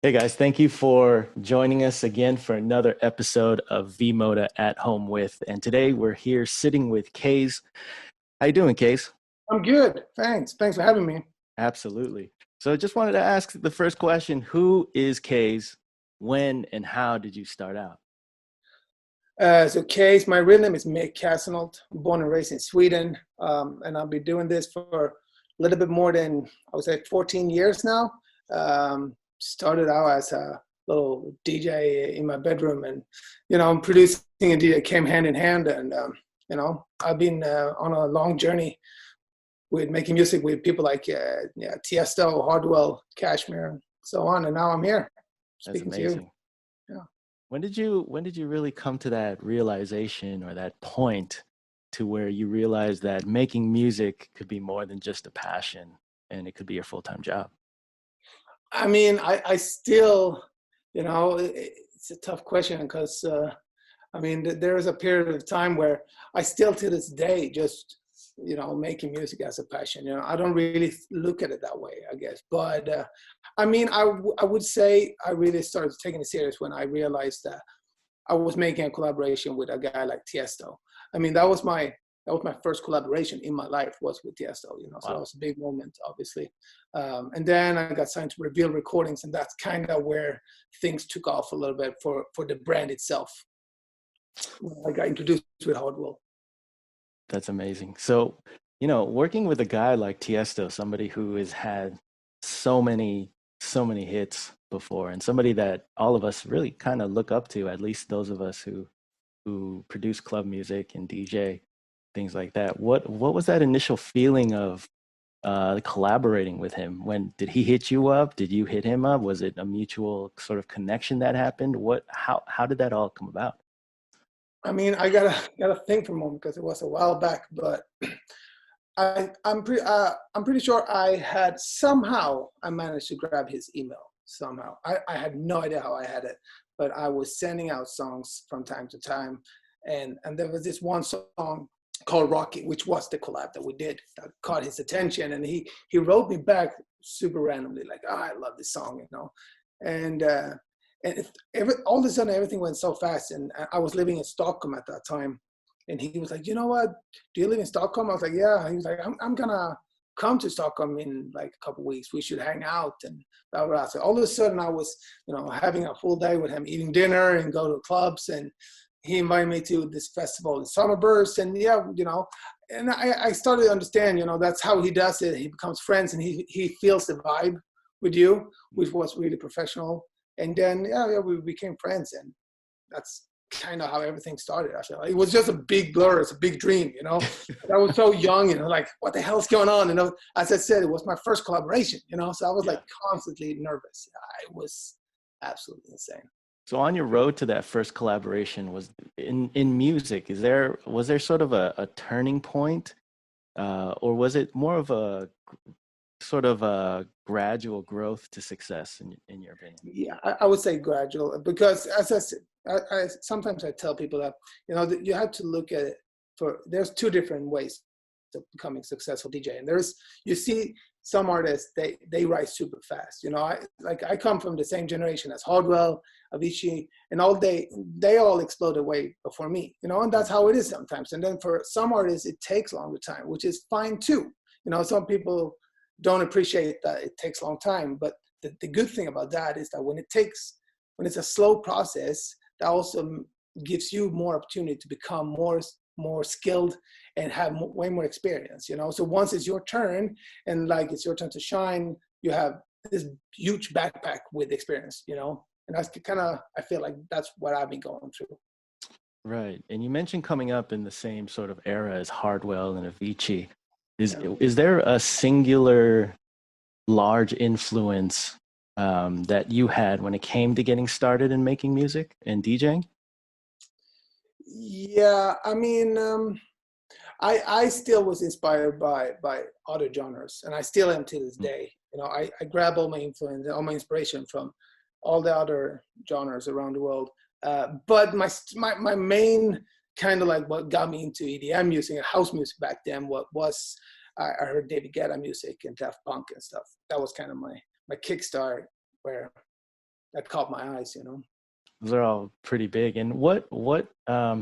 Hey guys, thank you for joining us again for another episode of V-MODA at Home with. And today we're here sitting with KAAZE. How you doing, KAAZE? I'm good. Thanks. Thanks for having me. Absolutely. So I just wanted to ask the first question, who is KAAZE? When and how did you start out? So, Case, my real name is Mick Kastenholt. I'm born and raised in Sweden, and I've been doing this for a little bit more than I would say 14 years now. Started out as a little DJ in my bedroom, and producing and DJ came hand in hand. And I've been on a long journey with making music with people like Tiesto, Hardwell, Cashmere, and so on. And now I'm here That's speaking to you. amazing. Yeah. When did you really come to that realization or that point to where you realized that making music could be more than just a passion and it could be your full-time job? I mean, I still, it's a tough question because, there is a period of time where I still to this day just, making music as a passion. I don't really look at it that way, I guess. But, I would say I really started taking it serious when I realized that I was making a collaboration with a guy like Tiesto. I mean, that was my first collaboration in my life was with Tiesto, so that Wow, was a big moment, obviously. And then I got signed to Reveal Recordings, and that's kind of where things took off a little bit for the brand itself. I got introduced with Hardwell. that's amazing. So, working with a guy like Tiesto, somebody who has had so many, so many hits before, and somebody that all of us really kind of look up to, at least those of us who produce club music and DJ, things like that. What was that initial feeling of collaborating with him? When did he hit you up? Did you hit him up? Was it a mutual sort of connection that happened? How did that all come about? I mean, I gotta think for a moment because it was a while back, but I'm pretty sure I managed to grab his email somehow. I had no idea how I had it, but I was sending out songs from time to time, and there was this one song called Rocky, which was the collab that we did that caught his attention, and he wrote me back super randomly like, "Oh, I love this song," and. All of a sudden, everything went so fast, and I was living in Stockholm at that time. And he was like, "You know what? Do you live in Stockholm?" I was like, "Yeah." He was like, "I'm gonna come to Stockholm in like a couple of weeks. We should hang out." And blah, blah, blah. So all of a sudden, I was, having a full day with him, eating dinner and go to clubs. And he invited me to this festival in Summerburst. And yeah, and I started to understand, that's how he does it. He becomes friends, and he feels the vibe with you, which was really professional. And then yeah, we became friends, and that's kind of how everything started. I feel like it was just a big blur, it's a big dream. I was so young, like what the hell's going on? As I said, it was my first collaboration. So I was Yeah. like constantly nervous. It was absolutely insane. So on your road to that first collaboration was in music, was there sort of a turning point, or was it more of a sort of a gradual growth to success in your opinion? Yeah, I would say gradual because as I said, sometimes I tell people that that you have to look at it there's two different ways of becoming successful DJ, and you see some artists they rise super fast. I come from the same generation as Hardwell, Avicii, and they all exploded way before me. And that's how it is sometimes. And then for some artists it takes longer time, which is fine too. Some people don't appreciate that it takes a long time, but the good thing about that is that when it's a slow process, that also gives you more opportunity to become more skilled and have way more experience. So once it's your turn and like it's your turn to shine, you have this huge backpack with experience. And that's kind of, I feel like that's what I've been going through. Right. And you mentioned coming up in the same sort of era as Hardwell and Avicii. Is Yeah. is there a singular large influence that you had when it came to getting started in making music and DJing? Yeah, I mean, I still was inspired by other genres, and I still am to this Mm. day. I grab all my influence, all my inspiration from all the other genres around the world. But my main kind of like what got me into EDM music and house music back then, what was I heard David Guetta music and Daft Punk and stuff. That was kind of my kickstart, where that caught my eyes, you know. Those are all pretty big. And what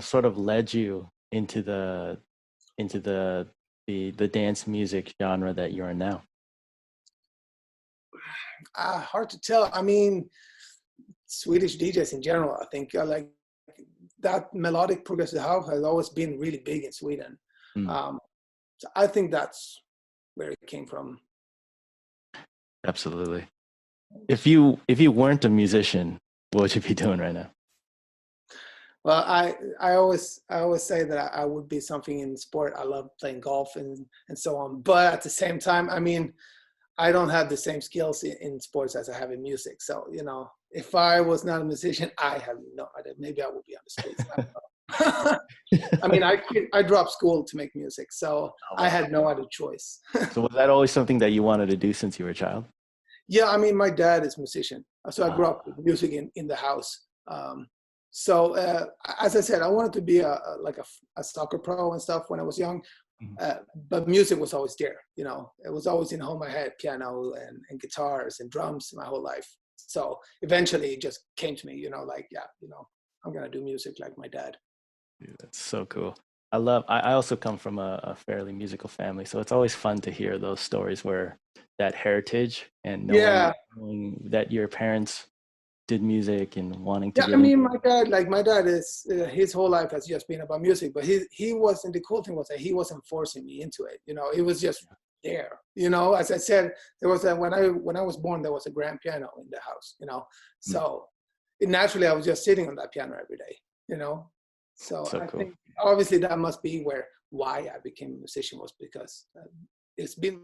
sort of led you into the dance music genre that you're in now? Hard to tell. I mean, Swedish DJs in general, I think, like that melodic progressive house has always been really big in Sweden. Mm, Um, so I think that's where it came from. absolutely. If you weren't a musician, what would you be doing right now? Well, I always say that I would be something in sport. I love playing golf and so on. But at the same time, I mean, I don't have the same skills in sports as I have in music. So, you know, if I was not a musician, I have no idea. Maybe I would be on the streets. I don't know. I mean, I dropped school to make music, so Oh, I wow. had no other choice. So was that always something that you wanted to do since you were a child? Yeah, I mean, my dad is a musician, so I grew Ah, up with music in the house. So as I said, I wanted to be a soccer pro and stuff when I was young, mhm. but music was always there. You know, it was always in home. I had piano and guitars and drums my whole life. So eventually, it just came to me. You know, like yeah, you know, I'm gonna do music like my dad. Dude, that's so cool. I also come from a fairly musical family, so it's always fun to hear those stories where that heritage and Yeah, knowing that your parents did music and wanting to yeah. I get into mean, it. my dad is his whole life has just been about music, but he wasn't. The cool thing was that he wasn't forcing me into it. You know, it was just there. You know, as I said, there was a when I was born, there was a grand piano in the house. You know, Mm, so naturally I was just sitting on that piano every day. You know, so so I cool. think obviously that must be why I became a musician was because it's been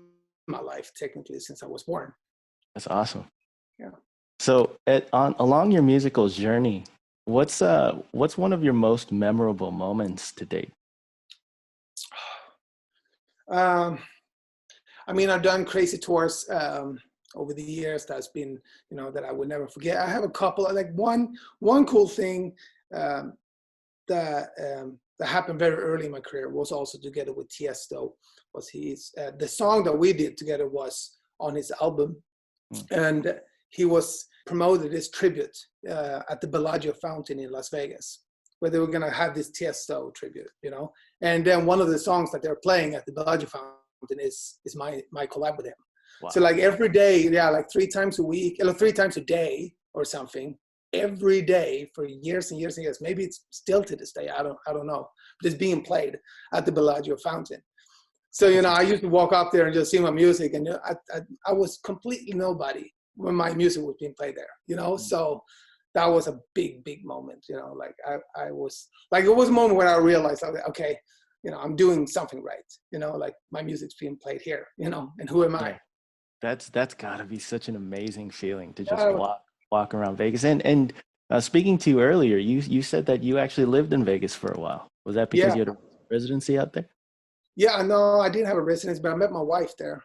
my life technically since I was born. That's awesome. Yeah. So on along your musical journey, what's one of your most memorable moments to date? Um, I mean, I've done crazy tours over the years. That's been, you know, that I would never forget. I have a couple. Like one cool thing um, that happened very early in my career was also together with Tiesto. Was the song that we did together was on his album, Mm, and he was promoted as tribute at the Bellagio Fountain in Las Vegas, where they were gonna have this Tiesto tribute, you know. And then one of the songs that they're playing at the Bellagio Fountain is my collab with him. So wow. like every day, yeah, like 3 times a week, or 3 times a day or something, every day for years and years and years. Maybe it's still to this day. I don't know. But it's being played at the Bellagio Fountain. So you That's know, I used to walk up there and just sing my music, and I was completely nobody when my music was being played there. You know, mm, so that was a big moment. You know, like I was like it was a moment when I realized, okay, you know, I'm doing something right. You know, like my music's being played here. You know, and who am I? yeah. That's gotta be such an amazing feeling to just Uh, walk around Vegas. And speaking to you earlier, you said that you actually lived in Vegas for a while. Was that because yeah, you had a residency out there? yeah. No, I didn't have a residence, but I met my wife there.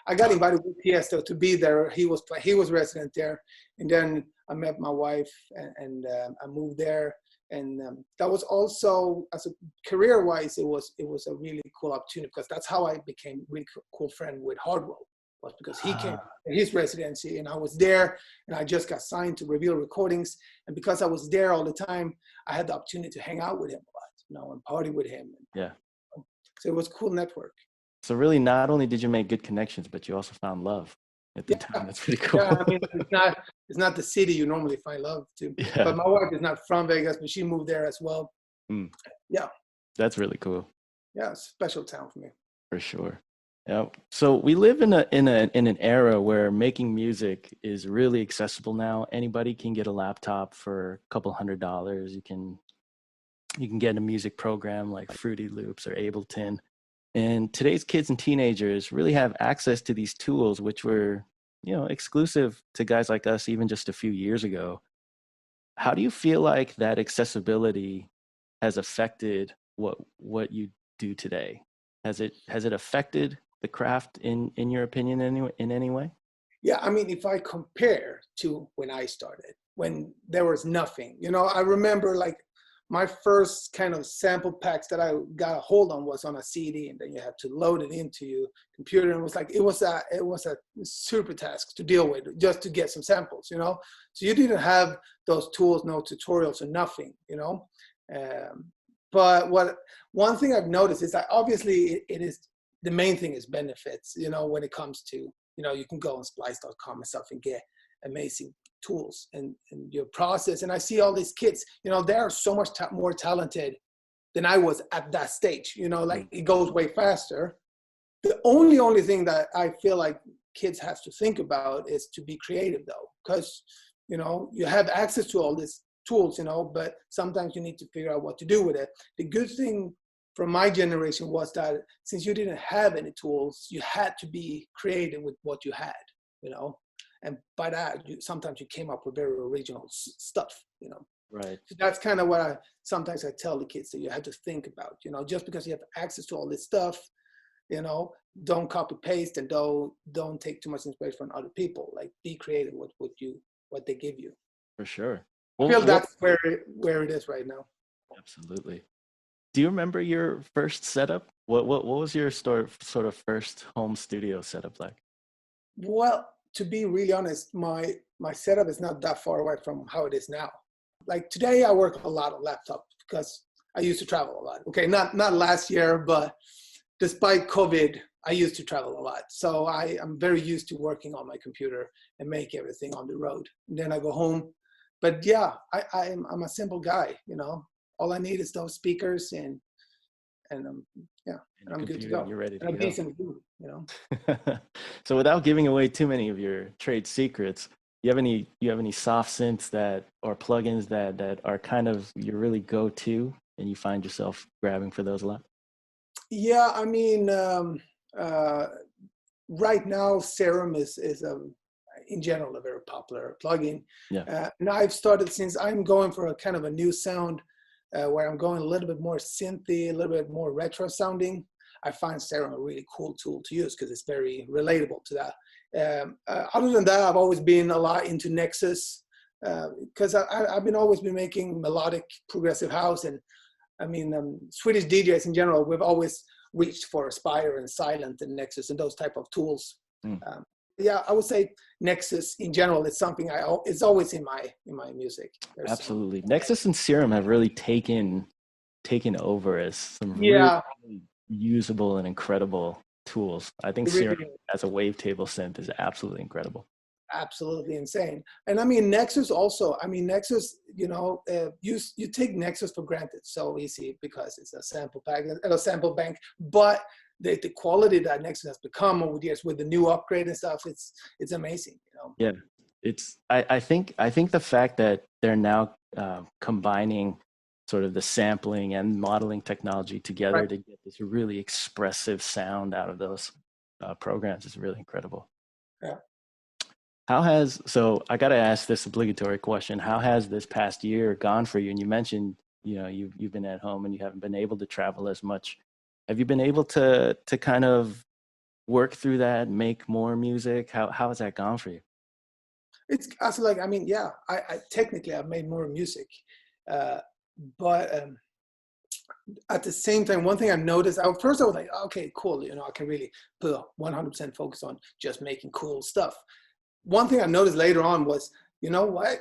I got invited with Tiesto to be there. He was resident there, and then I met my wife, and I moved there. And that was also, as a career-wise, it was a really cool opportunity because that's how I became really cool friend with Hardwell, was because he came Ah, to his residency and I was there, and I just got signed to Reveal Recordings, and because I was there all the time, I had the opportunity to hang out with him a lot, you know, and party with him. yeah. So it was a cool network. So really, not only did you make good connections, but you also found love at the Yeah, time. That's pretty yeah. cool. I mean, it's not the city you normally find love to, Yeah. but my wife is not from Vegas, but she moved there as well. Mm, Yeah, that's really cool. yeah, it's a special town for me. For sure. Yeah. So we live in an era where making music is really accessible now. Anybody can get a laptop for a couple $100. You can get a music program like Fruity Loops or Ableton. And today's kids and teenagers really have access to these tools, which were, exclusive to guys like us even just a few years ago. How do you feel like that accessibility has affected what you do today? Has it affected the craft in your opinion in any way? Yeah, I mean, if I compare to when I started, when there was nothing, you know, I remember like my first kind of sample packs that I got a hold on was on a CD, and then you had to load it into your computer. And it was like, it was a super task to deal with just to get some samples, you know? So you didn't have those tools, no tutorials or nothing, you know? But one thing I've noticed is that obviously it is, the main thing is benefits, you know, when it comes to, you know, you can go on splice.com and stuff and get amazing tools and your process. And I see all these kids, you know, they are so much more talented than I was at that stage, you know, like it goes way faster. The only thing that I feel like kids have to think about is to be creative though, because, you know, you have access to all these tools, you know, but sometimes you need to figure out what to do with it. The good thing from my generation was that since you didn't have any tools, you had to be creative with what you had, you know. And by that, sometimes you came up with very original stuff, you know. Right. So that's kind of what sometimes I tell the kids that you have to think about, you know, just because you have access to all this stuff, you know, don't copy paste and don't take too much inspiration from other people. Like be creative with what they give you. For sure. I feel that's where it is right now. Absolutely. Do you remember your first setup? What was your sort of first home studio setup like? Well, to be really honest, my setup is not that far away from how it is now. Like today, I work a lot on laptop because I used to travel a lot. Okay, not last year, but despite COVID, I used to travel a lot. So I'm very used to working on my computer and make everything on the road. And then I go home. But yeah, I'm a simple guy, you know. All I need is those speakers and yeah, and I'm good to go. You're ready to and a go. decent food, you know. So without giving away too many of your trade secrets, you have any soft synths that or plugins that are kind of your really go-to and you find yourself grabbing for those a lot? Yeah, I mean, right now Serum is in general a very popular plugin. Yeah. And I've started, since I'm going for a kind of a new sound where I'm going a little bit more synthy, a little bit more retro sounding. I find Serum a really cool tool to use because it's very relatable to that. Other than that, I've always been a lot into Nexus because I've always been making melodic progressive house. And I mean, Swedish DJs in general, we've always reached for Aspire and Silent and Nexus and those type of tools. Yeah, I would say Nexus in general is something it's always in my music. Absolutely. Nexus and Serum have really taken over as some really Yeah, usable and incredible tools. I think really Serum as a wavetable synth is absolutely incredible. absolutely insane. And I mean, Nexus also, Nexus, you know, you take Nexus for granted so easy because it's a sample pack, a sample bank, but the quality that Nexus has become over the years with the new upgrade and stuff, it's amazing, you know. Yeah, it's I think the fact that they're now combining sort of the sampling and modeling technology together Right. to get this really expressive sound out of those programs is really incredible. Yeah. So I got to ask this obligatory question. How has this past year gone for you? And you mentioned, you know, you've been at home and you haven't been able to travel as much. Have you been able to kind of work through that, make more music? How has that gone for you? It's also like, I mean, yeah, I technically I've made more music, uh, but at the same time, one thing I noticed, first I was like, okay, cool, you know, I can really put 100% focus on just making cool stuff. One thing I noticed later on was, you know what?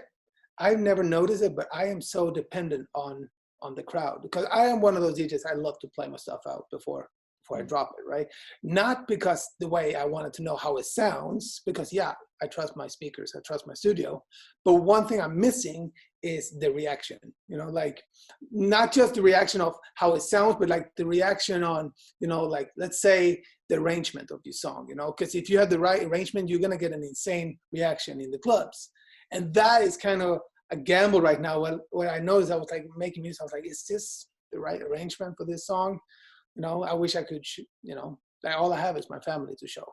I've never noticed it, but I am so dependent on the crowd because I am one of those DJs. I love to play my stuff out before I drop it, right? Not because the way I wanted to know how it sounds, because yeah, I trust my speakers, I trust my studio. But one thing I'm missing is the reaction, you know, like not just the reaction of how it sounds, but like the reaction on, you know, like let's say the arrangement of your song, you know, because if you have the right arrangement, you're gonna get an insane reaction in the clubs. And that is kind of a gamble right now. When I noticed, I was like making music, I was like, is this the right arrangement for this song? You know, I wish I could, you know, like all I have is my family to show,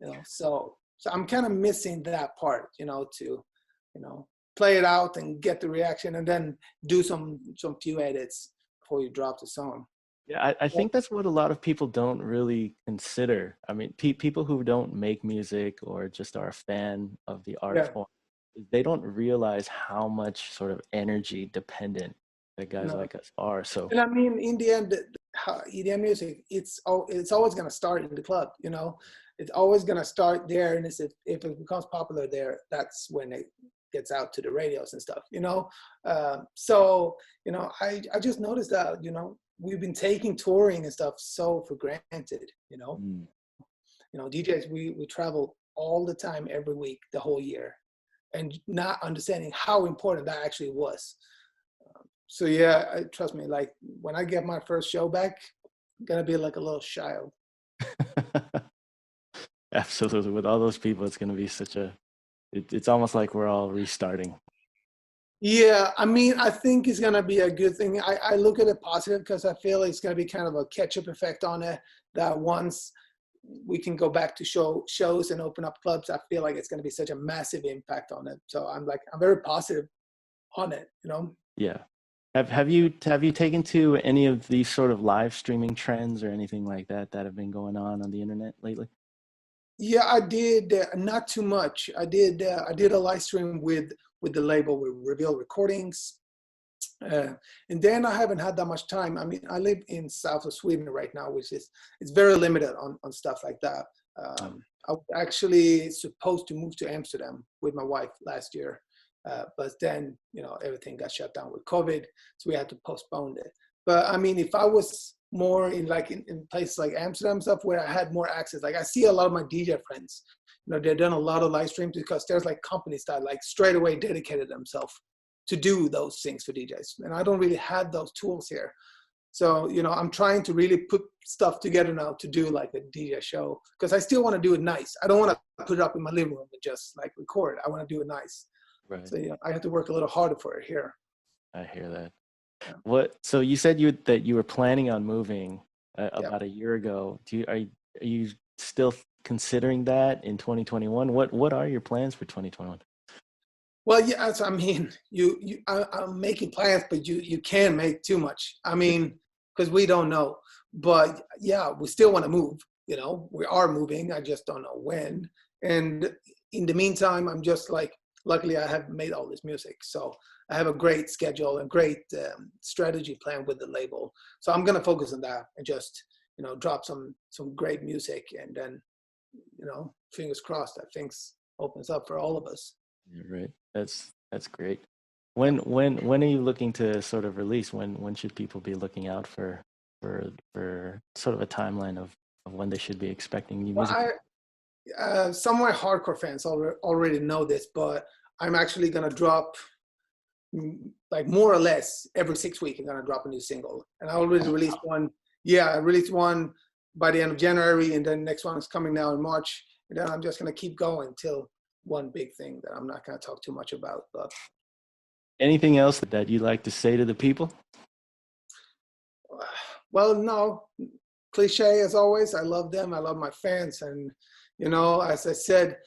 you know, so I'm kind of missing that part, you know, to, you know, play it out and get the reaction and then do some few edits before you drop the song. Yeah, I think that's what a lot of people don't really consider. I mean, people who don't make music or just are a fan of the art Yeah, form, they don't realize how much sort of energy dependent that You guys know, like us are. So and I mean, in the end, EDM music, it's always gonna start in the club. It's always gonna start there, and if it becomes popular there, that's when it gets out to the radios and stuff. So I just noticed that we've been taking touring and stuff so for granted. mm, DJs, we travel all the time, every week, the whole year, and not understanding how important that actually was. So yeah, trust me, like when I get my first show back, I'm gonna be like a little child. absolutely, with all those people, it's going to be it's almost like we're all restarting. Yeah, I mean, I think it's gonna be a good thing. I look at it positive because I feel it's gonna be kind of a catch-up effect on it. That once we can go back to shows and open up clubs, I feel like it's gonna be such a massive impact on it. So I'm very positive on it. Yeah. Have you taken to any of these sort of live streaming trends or anything like that that have been going on the internet lately? Yeah, I did. Not too much. I did a live stream with the label with Reveal Recordings, uh, and then I haven't had that much time. I mean, I live in south of Sweden right now, which is it's very limited on stuff like that. Oh, I was actually supposed to move to Amsterdam with my wife last year, but then everything got shut down with COVID, so we had to postpone it. But I mean, if I was more in places like Amsterdam stuff where I had more access, like I see a lot of my DJ friends, they've done a lot of live streams because there's like companies that like straight away dedicated themselves to do those things for DJs, and I don't really have those tools here. So I'm trying to really put stuff together now to do like a DJ show because I still want to do it nice. I don't want to put it up in my living room and just like record. I want to do it nice. right. So I have to work a little harder for it here. I hear that. Yeah. So you said that you were planning on moving Yeah. about a year ago. Are you still considering that in 2021? What are your plans for 2021? Well, yeah. So, I mean, I'm making plans, but you can't make too much. I mean, because we don't know. But yeah, we still want to move. We are moving. I just don't know when. And in the meantime, I'm just like, luckily, I have made all this music, so I have a great schedule and great strategy plan with the label. So I'm gonna focus on that and just drop some great music, and then fingers crossed that things opens up for all of us. Yeah, right. That's great. Yeah. When are you looking to sort of release? When should people be looking out for sort of a timeline of when they should be expecting new Well, music? some of my hardcore fans already know this, but I'm actually gonna drop like more or less every 6 weeks. I'm gonna drop a new single, and I already Oh, released one. Yeah, I released one by the end of January, and then next one is coming now in March. And then I'm just gonna keep going till one big thing that I'm not gonna talk too much about. But anything else that you'd like to say to the people? well, no, cliche as always. I love them. I love my fans, and as I said,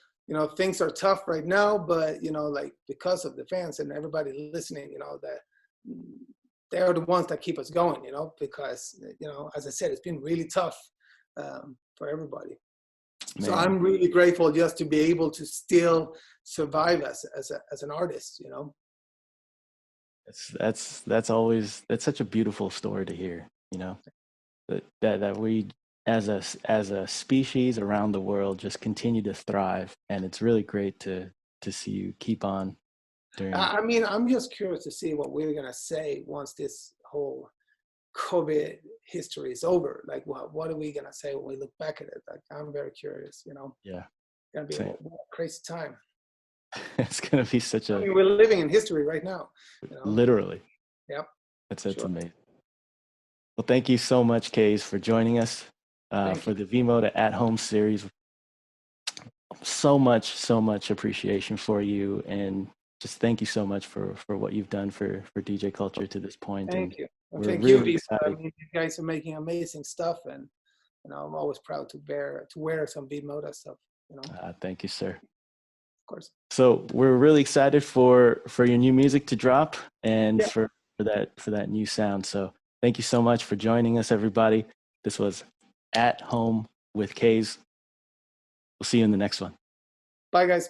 things are tough right now, but like because of the fans and everybody listening, that they are the ones that keep us going. Because as I said, it's been really tough for everybody. So Man, I'm really grateful just to be able to still survive as an artist. that's such a beautiful story to hear, that we as a species around the world just continue to thrive, and it's really great to see you keep on during. I mean, I'm just curious to see what we're gonna say once this whole COVID history is over. Like, what are we gonna say when we look back at it? Like, I'm very curious. Yeah, It's gonna be same. a crazy time. It's gonna be such I a mean, we're living in history right now. literally. Yep. That's Sure. amazing. Well, thank you so much, KAAZE, for joining us Thank for you. the V-MODA at Home series. So much appreciation for you, and just thank you so much for what you've done for DJ culture to this point. And Thank you. And we're thank you, really people. I excited. mean, you guys are making amazing stuff, and I'm always proud to wear some V-MODA stuff. Of Thank you, sir. course. So we're really excited for your new music to drop and Yeah. for that new sound. So thank you so much for joining us, everybody. This was At Home with KAAZE. We'll see you in the next one. Bye, guys.